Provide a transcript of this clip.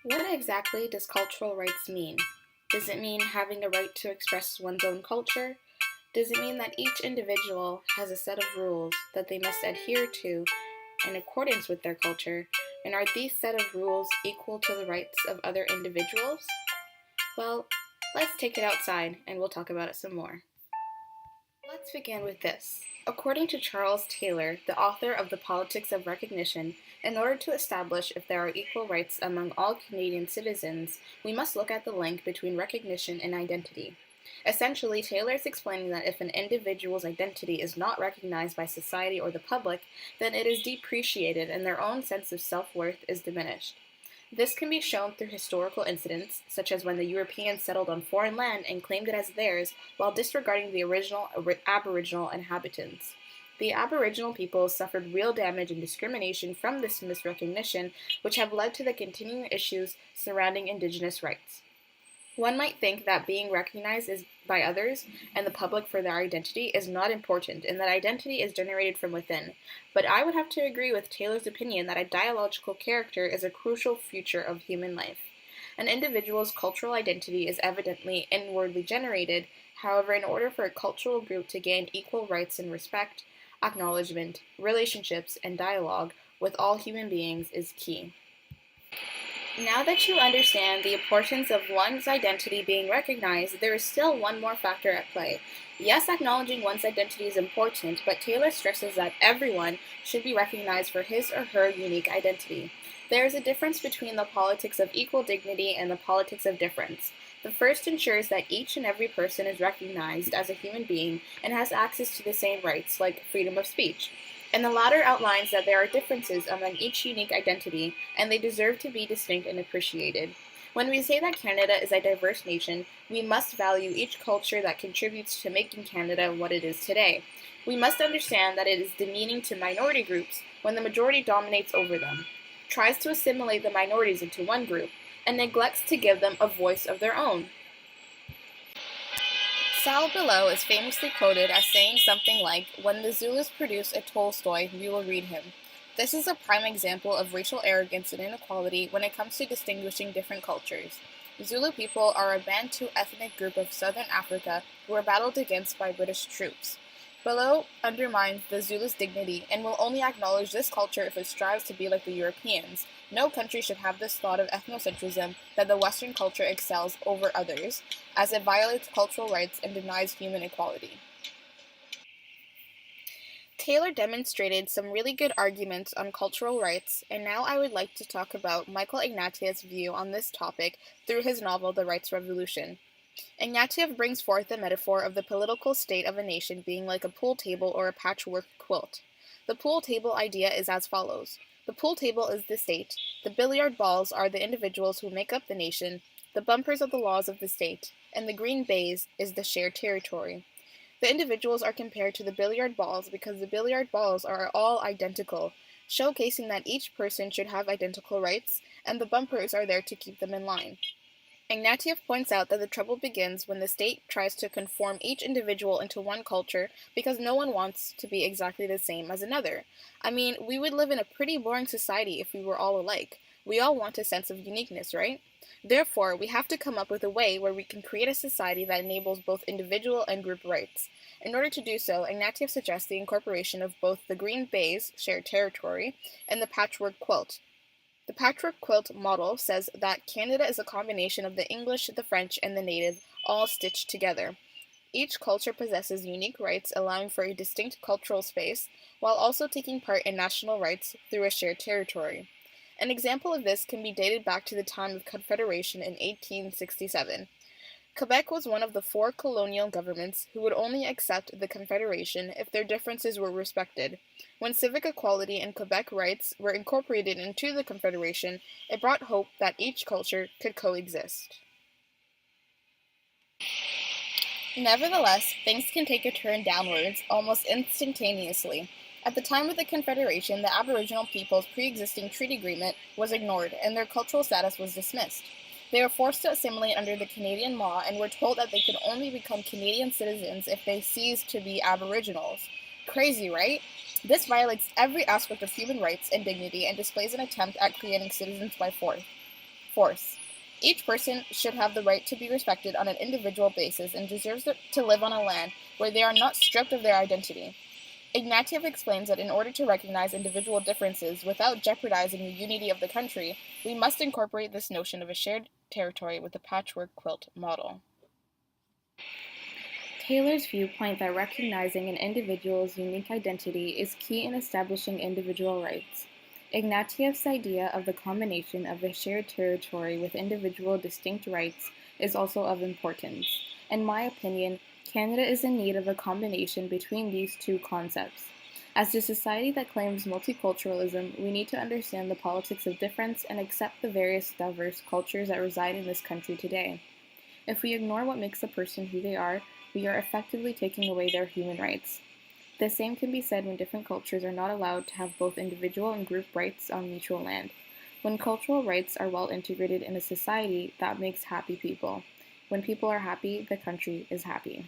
What exactly does cultural rights mean? Does it mean having a right to express one's own culture? Does it mean that each individual has a set of rules that they must adhere to in accordance with their culture? And are these set of rules equal to the rights of other individuals? Well, let's take it outside and we'll talk about it some more. Let's begin with this. According to Charles Taylor, the author of The Politics of Recognition, in order to establish if there are equal rights among all Canadian citizens, we must look at the link between recognition and identity. Essentially, Taylor is explaining that if an individual's identity is not recognized by society or the public, then it is depreciated and their own sense of self-worth is diminished. This can be shown through historical incidents, such as when the Europeans settled on foreign land and claimed it as theirs while disregarding the original Aboriginal inhabitants. The Aboriginal peoples suffered real damage and discrimination from this misrecognition, which have led to the continuing issues surrounding Indigenous rights. One might think that being recognized by others and the public for their identity is not important and that identity is generated from within, but I would have to agree with Taylor's opinion that a dialogical character is a crucial feature of human life. An individual's cultural identity is evidently inwardly generated, however, in order for a cultural group to gain equal rights and respect, acknowledgement, relationships, and dialogue with all human beings is key. Now that you understand the importance of one's identity being recognized, there is still one more factor at play. Yes, acknowledging one's identity is important, but Taylor stresses that everyone should be recognized for his or her unique identity. There is a difference between the politics of equal dignity and the politics of difference. The first ensures that each and every person is recognized as a human being and has access to the same rights, like freedom of speech. And the latter outlines that there are differences among each unique identity, and they deserve to be distinct and appreciated. When we say that Canada is a diverse nation, we must value each culture that contributes to making Canada what it is today. We must understand that it is demeaning to minority groups when the majority dominates over them, tries to assimilate the minorities into one group, and neglects to give them a voice of their own. Sal Bellow is famously quoted as saying something like, "When the Zulus produce a Tolstoy, we will read him." This is a prime example of racial arrogance and inequality when it comes to distinguishing different cultures. Zulu people are a Bantu ethnic group of southern Africa who were battled against by British troops. Bellow undermines the Zulu's dignity and will only acknowledge this culture if it strives to be like the Europeans. No country should have this thought of ethnocentrism that the Western culture excels over others, as it violates cultural rights and denies human equality. Taylor demonstrated some really good arguments on cultural rights, and now I would like to talk about Michael Ignatieff's view on this topic through his novel The Rights Revolution. Ignatieff brings forth the metaphor of the political state of a nation being like a pool table or a patchwork quilt. The pool table idea is as follows. The pool table is the state, the billiard balls are the individuals who make up the nation, the bumpers are the laws of the state, and the green baize is the shared territory. The individuals are compared to the billiard balls because the billiard balls are all identical, showcasing that each person should have identical rights, and the bumpers are there to keep them in line. Ignatieff points out that the trouble begins when the state tries to conform each individual into one culture because no one wants to be exactly the same as another. I mean, we would live in a pretty boring society if we were all alike. We all want a sense of uniqueness, right? Therefore, we have to come up with a way where we can create a society that enables both individual and group rights. In order to do so, Ignatieff suggests the incorporation of both the green baize, shared territory, and the patchwork quilt. The patchwork quilt model says that Canada is a combination of the English, the French, and the native, all stitched together. Each culture possesses unique rights allowing for a distinct cultural space, while also taking part in national rights through a shared territory. An example of this can be dated back to the time of Confederation in 1867. Quebec was one of the 4 colonial governments who would only accept the Confederation if their differences were respected. When civic equality and Quebec rights were incorporated into the Confederation, it brought hope that each culture could coexist. Nevertheless, things can take a turn downwards almost instantaneously. At the time of the Confederation, the Aboriginal people's pre-existing treaty agreement was ignored, and their cultural status was dismissed. They were forced to assimilate under the Canadian law and were told that they could only become Canadian citizens if they ceased to be Aboriginals. Crazy, right? This violates every aspect of human rights and dignity and displays an attempt at creating citizens by force. force. Each person should have the right to be respected on an individual basis and deserves to live on a land where they are not stripped of their identity. Ignatieff explains that in order to recognize individual differences without jeopardizing the unity of the country, we must incorporate this notion of a shared territory with the patchwork quilt model. Taylor's viewpoint that recognizing an individual's unique identity is key in establishing individual rights. Ignatieff's idea of the combination of a shared territory with individual distinct rights is also of importance. In my opinion, Canada is in need of a combination between these two concepts. As a society that claims multiculturalism, we need to understand the politics of difference and accept the various diverse cultures that reside in this country today. If we ignore what makes a person who they are, we are effectively taking away their human rights. The same can be said when different cultures are not allowed to have both individual and group rights on mutual land. When cultural rights are well integrated in a society, that makes happy people. When people are happy, the country is happy.